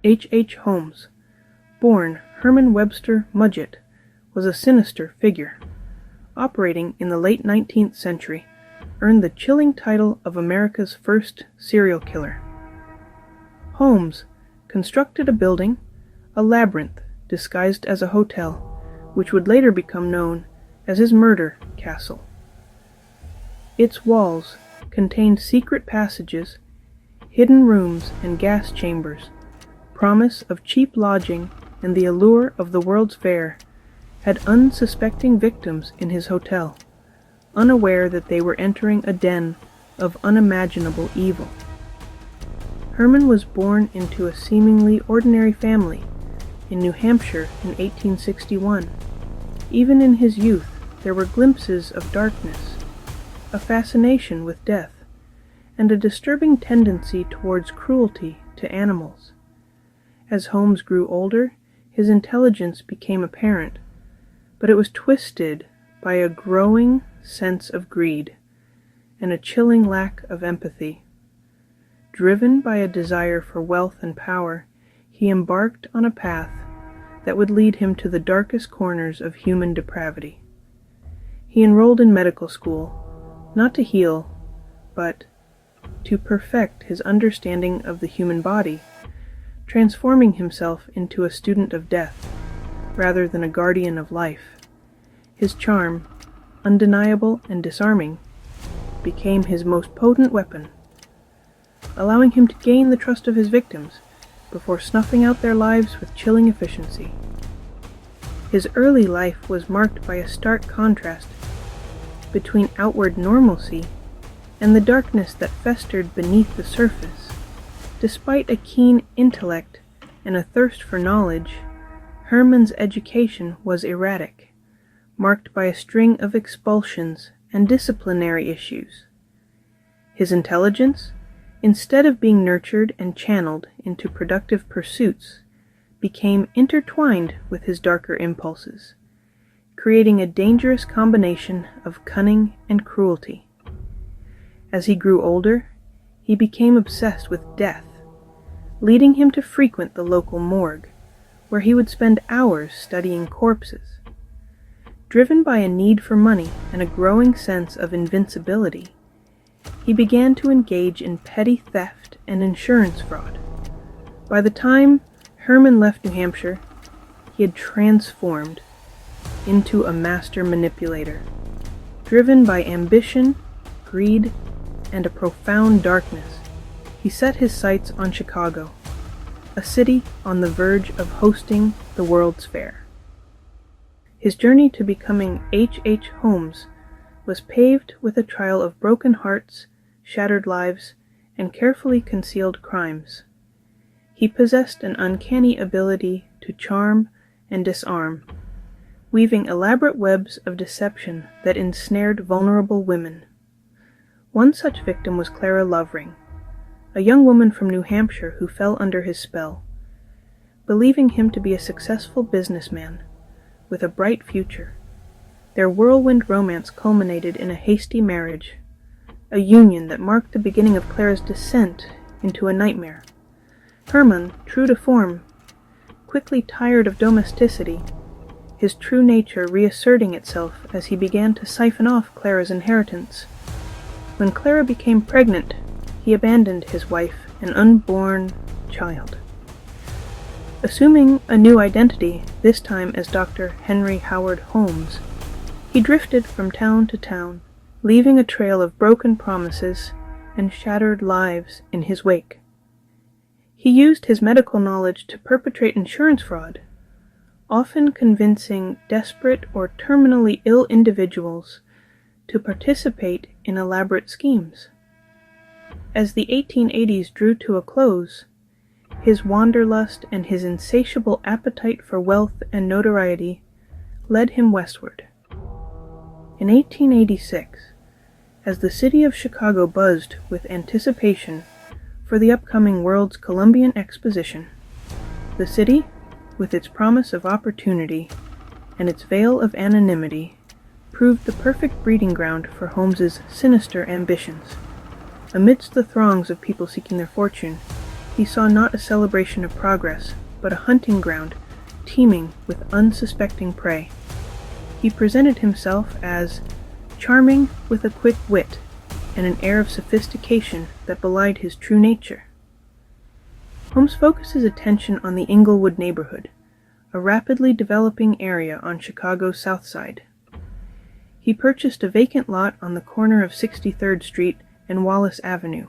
H. Holmes, born Herman Webster Mudgett, was a sinister figure. Operating in the late 19th century, earned the chilling title of America's first serial killer. Holmes constructed a building, a labyrinth disguised as a hotel, which would later become known as his murder castle. Its walls contained secret passages, hidden rooms and gas chambers, promise of cheap lodging and the allure of the World's Fair, had unsuspecting victims in his hotel, unaware that they were entering a den of unimaginable evil. Herman was born into a seemingly ordinary family in New Hampshire in 1861. Even in his youth, there were glimpses of darkness, a fascination with death, and a disturbing tendency towards cruelty to animals. As Holmes grew older, his intelligence became apparent, but it was twisted by a growing sense of greed and a chilling lack of empathy. Driven by a desire for wealth and power, he embarked on a path that would lead him to the darkest corners of human depravity. He enrolled in medical school, not to heal, but to perfect his understanding of the human body, transforming himself into a student of death, rather than a guardian of life. His charm, undeniable and disarming, became his most potent weapon, allowing him to gain the trust of his victims before snuffing out their lives with chilling efficiency. His early life was marked by a stark contrast between outward normalcy and the darkness that festered beneath the surface. Despite a keen intellect and a thirst for knowledge, Herman's education was erratic, marked by a string of expulsions and disciplinary issues. His intelligence, instead of being nurtured and channeled into productive pursuits, became intertwined with his darker impulses, creating a dangerous combination of cunning and cruelty. As he grew older, he became obsessed with death, leading him to frequent the local morgue, where he would spend hours studying corpses. Driven by a need for money and a growing sense of invincibility, he began to engage in petty theft and insurance fraud. By the time Herman left New Hampshire, he had transformed into a master manipulator. Driven by ambition, greed, and a profound darkness, he set his sights on Chicago, a city on the verge of hosting the World's Fair. His journey to becoming H. Holmes was paved with a trial of broken hearts, shattered lives, and carefully concealed crimes. He possessed an uncanny ability to charm and disarm, weaving elaborate webs of deception that ensnared vulnerable women. One such victim was Clara Lovering, a young woman from New Hampshire who fell under his spell. Believing him to be a successful businessman with a bright future, their whirlwind romance culminated in a hasty marriage, a union that marked the beginning of Clara's descent into a nightmare. Herman, true to form, quickly tired of domesticity, his true nature reasserting itself as he began to siphon off Clara's inheritance. When Clara became pregnant, he abandoned his wife and unborn child. Assuming a new identity, this time as Dr. Henry Howard Holmes, he drifted from town to town, leaving a trail of broken promises and shattered lives in his wake. He used his medical knowledge to perpetrate insurance fraud, often convincing desperate or terminally ill individuals to participate in elaborate schemes. As the 1880s drew to a close, his wanderlust and his insatiable appetite for wealth and notoriety led him westward. In 1886, as the city of Chicago buzzed with anticipation for the upcoming World's Columbian Exposition, the city, with its promise of opportunity and its veil of anonymity, proved the perfect breeding ground for Holmes's sinister ambitions. Amidst the throngs of people seeking their fortune, he saw not a celebration of progress, but a hunting ground teeming with unsuspecting prey. He presented himself as charming with a quick wit and an air of sophistication that belied his true nature. Holmes focused his attention on the Inglewood neighborhood, a rapidly developing area on Chicago's South Side. He purchased a vacant lot on the corner of 63rd Street and Wallace Avenue,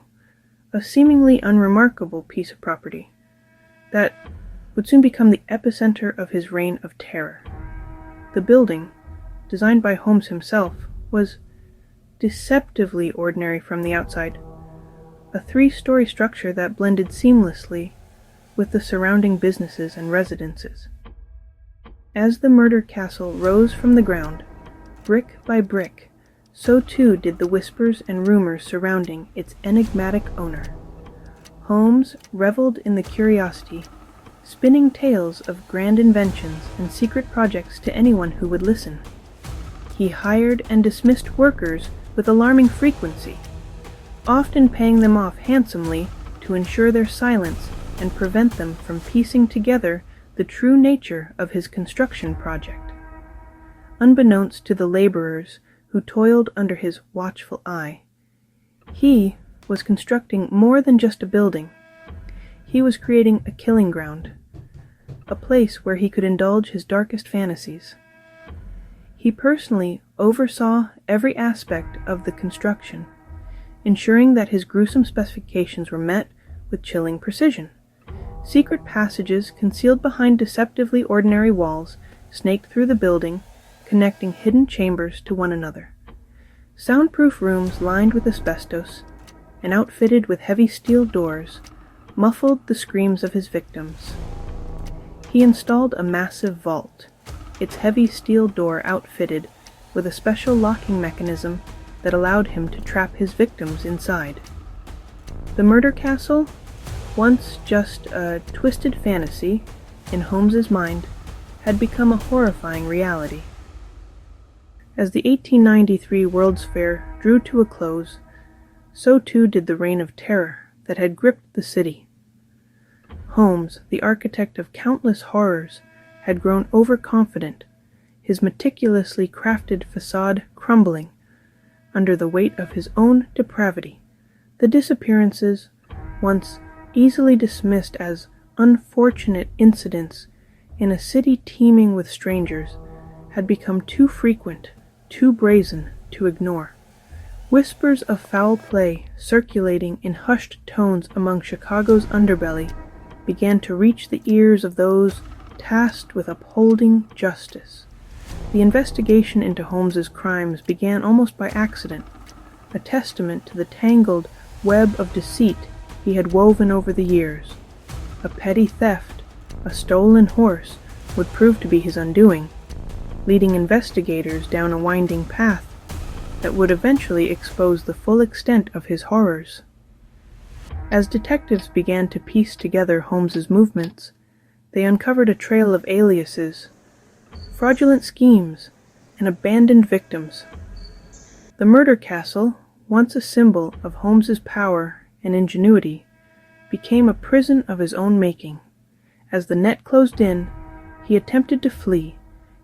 a seemingly unremarkable piece of property that would soon become the epicenter of his reign of terror. The building, designed by Holmes himself, was deceptively ordinary from the outside, a 3-story structure that blended seamlessly with the surrounding businesses and residences. As the murder castle rose from the ground, brick by brick, so too did the whispers and rumors surrounding its enigmatic owner. Holmes reveled in the curiosity, spinning tales of grand inventions and secret projects to anyone who would listen. He hired and dismissed workers with alarming frequency, often paying them off handsomely to ensure their silence and prevent them from piecing together the true nature of his construction project. Unbeknownst to the laborers who toiled under his watchful eye, he was constructing more than just a building. He was creating a killing ground, a place where he could indulge his darkest fantasies. He personally oversaw every aspect of the construction, ensuring that his gruesome specifications were met with chilling precision. Secret passages concealed behind deceptively ordinary walls snaked through the building, connecting hidden chambers to one another. Soundproof rooms lined with asbestos and outfitted with heavy steel doors muffled the screams of his victims. He installed a massive vault, its heavy steel door outfitted with a special locking mechanism that allowed him to trap his victims inside. The murder castle, once just a twisted fantasy in Holmes's mind, had become a horrifying reality. As the 1893 World's Fair drew to a close, so too did the reign of terror that had gripped the city. Holmes, the architect of countless horrors, had grown overconfident, his meticulously crafted facade crumbling under the weight of his own depravity. The disappearances, once easily dismissed as unfortunate incidents in a city teeming with strangers, had become too frequent, too brazen to ignore. Whispers of foul play circulating in hushed tones among Chicago's underbelly began to reach the ears of those tasked with upholding justice. The investigation into Holmes's crimes began almost by accident, a testament to the tangled web of deceit he had woven over the years. A petty theft, a stolen horse, would prove to be his undoing, leading investigators down a winding path that would eventually expose the full extent of his horrors. As detectives began to piece together Holmes's movements, they uncovered a trail of aliases, fraudulent schemes, and abandoned victims. The murder castle, once a symbol of Holmes's power and ingenuity, became a prison of his own making. As the net closed in, he attempted to flee,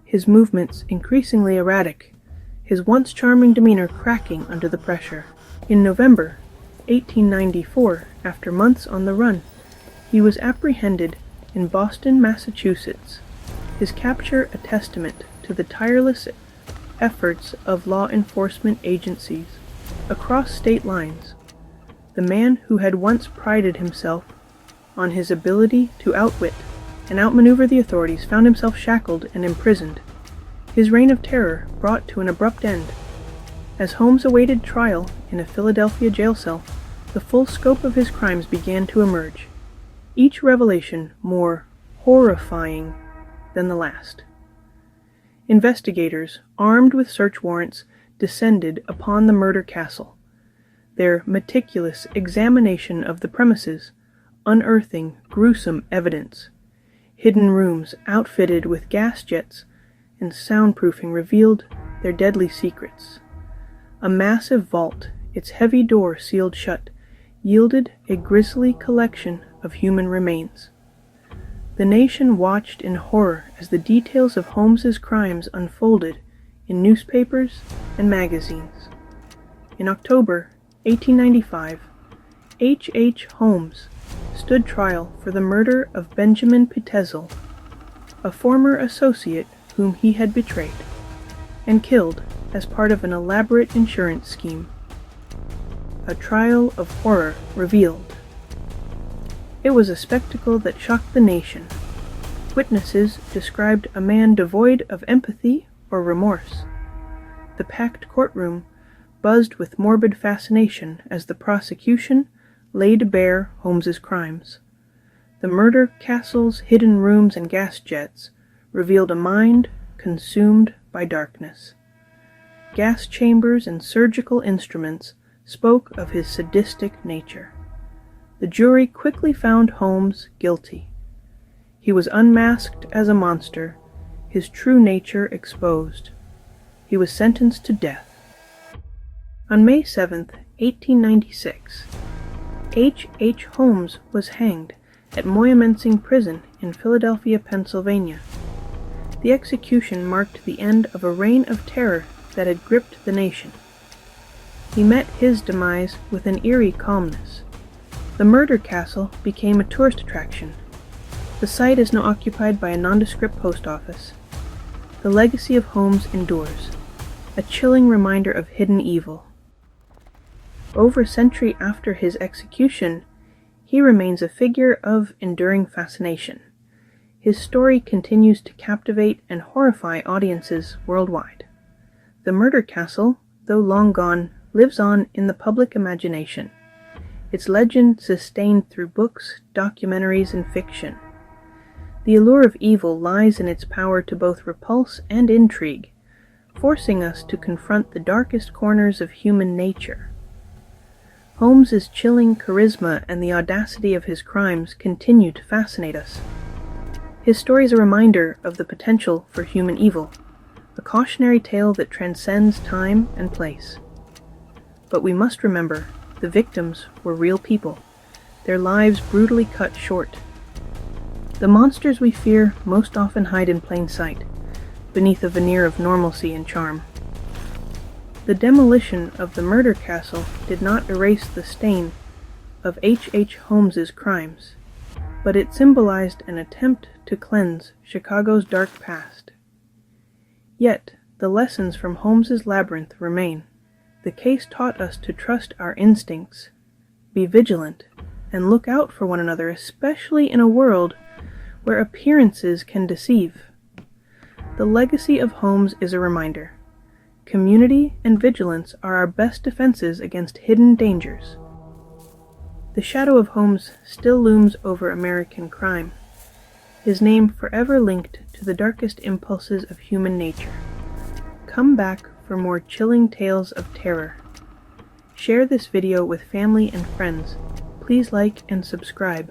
his movements increasingly erratic, his once charming demeanor cracking under the pressure. In November 1894, after months on the run, he was apprehended in Boston, Massachusetts, his capture a testament to the tireless efforts of law enforcement agencies across state lines. The man who had once prided himself on his ability to outwit and outmaneuver the authorities found himself shackled and imprisoned, his reign of terror brought to an abrupt end. As Holmes awaited trial in a Philadelphia jail cell, the full scope of his crimes began to emerge, each revelation more horrifying than the last. Investigators, armed with search warrants, descended upon the murder castle, their meticulous examination of the premises unearthing gruesome evidence. Hidden rooms outfitted with gas jets and soundproofing revealed their deadly secrets. A massive vault, its heavy door sealed shut, yielded a grisly collection of human remains. The nation watched in horror as the details of Holmes's crimes unfolded in newspapers and magazines. In October 1895, H. Holmes stood trial for the murder of Benjamin Pitezel, a former associate whom he had betrayed and killed as part of an elaborate insurance scheme. A trial of horror revealed. It was a spectacle that shocked the nation. Witnesses described a man devoid of empathy or remorse. The packed courtroom buzzed with morbid fascination as the prosecution laid bare Holmes's crimes. The murder castle's hidden rooms and gas jets revealed a mind consumed by darkness. Gas chambers and surgical instruments spoke of his sadistic nature. The jury quickly found Holmes guilty. He was unmasked as a monster, his true nature exposed. He was sentenced to death. On May 7, 1896, H. Holmes was hanged at Moyamensing Prison in Philadelphia, Pennsylvania. The execution marked the end of a reign of terror that had gripped the nation. He met his demise with an eerie calmness. The murder castle became a tourist attraction. The site is now occupied by a nondescript post office. The legacy of Holmes endures, a chilling reminder of hidden evil. Over a century after his execution, he remains a figure of enduring fascination. His story continues to captivate and horrify audiences worldwide. The murder castle, though long gone, lives on in the public imagination, its legend sustained through books, documentaries, and fiction. The allure of evil lies in its power to both repulse and intrigue, forcing us to confront the darkest corners of human nature. Holmes's chilling charisma and the audacity of his crimes continue to fascinate us. His story is a reminder of the potential for human evil, a cautionary tale that transcends time and place. But we must remember, the victims were real people, their lives brutally cut short. The monsters we fear most often hide in plain sight, beneath a veneer of normalcy and charm. The demolition of the murder castle did not erase the stain of H. Holmes's crimes, but it symbolized an attempt to cleanse Chicago's dark past. Yet, the lessons from Holmes's labyrinth remain. The case taught us to trust our instincts, be vigilant, and look out for one another, especially in a world where appearances can deceive. The legacy of Holmes is a reminder. Community and vigilance are our best defenses against hidden dangers. The shadow of Holmes still looms over American crime, his name forever linked to the darkest impulses of human nature. Come back for more chilling tales of terror. Share this video with family and friends. Please like and subscribe.